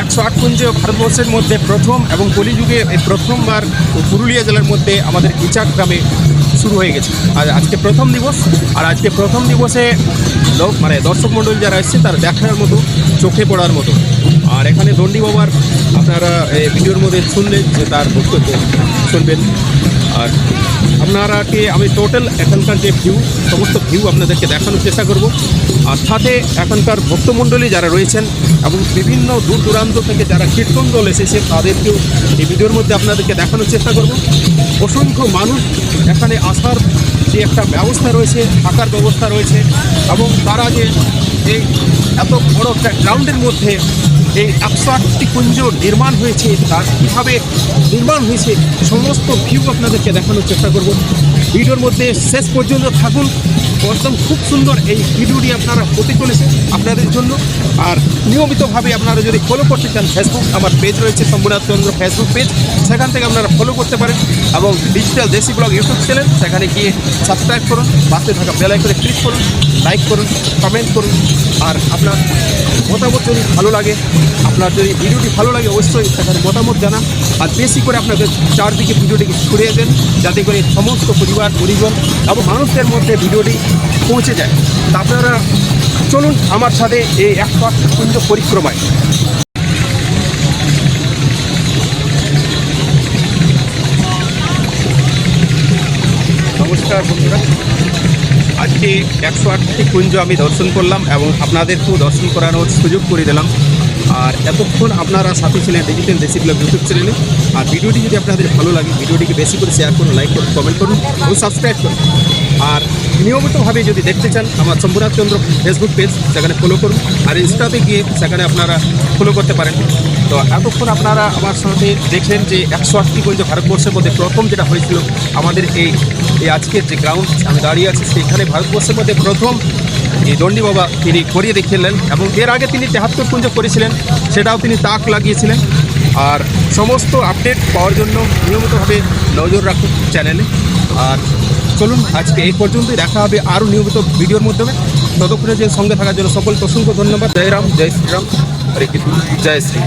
108 কুঞ্জ ভারতবর্ষের মধ্যে প্রথম এবং কলিযুগে এই প্রথমবার পুরুলিয়া জেলার মধ্যে আমাদের ইচাক গ্রামে শুরু হয়ে গেছে। আর আজকে প্রথম দিবস, আর আজকে প্রথম দিবসে লোক দর্শক মণ্ডলী যারা এসছে তার দেখার মতো, চোখে পড়ার মতো। আর এখানে দণ্ডি বাবার আপনারা ভিডিওর মধ্যে শুনলেন যে তার বক্তব্য শুনবেন। আর আপনারাকে আমি টোটাল এখানকার যে সমস্ত ভিউ আপনাদেরকে দেখানোর চেষ্টা করব। আর সাথে এখানকার ভক্তমণ্ডলী যারা রয়েছেন এবং বিভিন্ন দূর দূরান্ত থেকে যারা কীর্তন দল এসেছে তাদেরকেও এই ভিডিওর মধ্যে আপনাদেরকে দেখানোর চেষ্টা করব। অসংখ্য মানুষ এখানে আসার যে একটা ব্যবস্থা রয়েছে, থাকার ব্যবস্থা রয়েছে, এবং তারা যে এই এত বড় একটা গ্রাউন্ডের মধ্যে এই 108টি কুঞ্জ নির্মাণ হয়েছে, তার কীভাবে নির্মাণ হয়েছে সমস্ত ভিউ আপনাদেরকে দেখানোর চেষ্টা করব। ভিডিওর মধ্যে শেষ পর্যন্ত থাকুন, একদম খুব সুন্দর এই ভিডিওটি আপনারা হতে চলেছে আপনাদের জন্য। আর নিয়মিতভাবে আপনারা যদি ফলো করতে চান, ফেসবুক আমার পেজ রয়েছে শম্ভুনাথ চন্দ্র ফেসবুক পেজ, সেখান থেকে আপনারা ফলো করতে পারেন। এবং ডিজিটাল দেশি ব্লগ ইউটিউব চ্যানেল, সেখানে গিয়ে সাবস্ক্রাইব করুন, পাশে থাকা বেল আইকনে ক্লিক করুন, লাইক করুন, কমেন্ট করুন। আর আপনার মতামত যদি ভালো লাগে, আপনার যদি ভিডিওটি ভালো লাগে অবশ্যই সেখানে মতামত জানান। আর বেশি করে আপনাদের চারদিকে ভিডিওটিকে ছড়িয়ে দেন, যাতে করে সমস্ত পরিবার পরিজন এবং মানুষদের মধ্যে ভিডিওটি পৌঁছে যায়। তা আপনারা চলুন আমার সাথে এই 108 কুঞ্জ পরিক্রমায়। নমস্কার বন্ধুরা, আজকে 108টি কুঞ্জ আমি দর্শন করলাম এবং আপনাদেরকেও দর্শন করানোর সুযোগ করে দিলাম। আর এতক্ষণ আপনারা সাথে ছিলেন ডিজিটাল দেশি ব্লগ ইউটিউব চ্যানেলে। আর ভিডিওটি যদি আপনাদের ভালো লাগে, ভিডিওটিকে বেশি করে শেয়ার করুন, লাইক করুন, কমেন্ট করুন এবং সাবস্ক্রাইব করুন। আর নিয়মিতভাবে যদি দেখতে চান, আমার শম্ভুনাথ চন্দ্র ফেসবুক পেজ, সেখানে ফলো করুন। আর ইনস্টাতে গিয়ে সেখানে আপনারা ফলো করতে পারেন। তো এতক্ষণ আপনারা আমার সাথে দেখলেন যে 108টি কুঞ্জ ভারতবর্ষের মধ্যে প্রথম যেটা হয়েছিল আমাদের এই আজকের যে গ্রাউন্ড আমি দাঁড়িয়ে আছি, সেইখানে ভারতবর্ষের মধ্যে প্রথম এই দণ্ডি বাবা তিনি করিয়ে দেখিয়েলেন। এবং এর আগে তিনি 73 কুঞ্জ করেছিলেন, সেটাও তিনি তাক লাগিয়েছিলেন। আর সমস্ত আপডেট পাওয়ার জন্য নিয়মিতভাবে নজর রাখুন চ্যানেলে। আর চলুন আজকে এই পর্যন্তই, দেখা হবে আরও নিয়মিত ভিডিওর মাধ্যমে। ততক্ষণে যে সঙ্গে থাকার জন্য সকলকে অসংখ্য ধন্যবাদ। জয় রাম, জয় শ্রীরাম, হরে কৃষ্ণ, জয় শ্রী।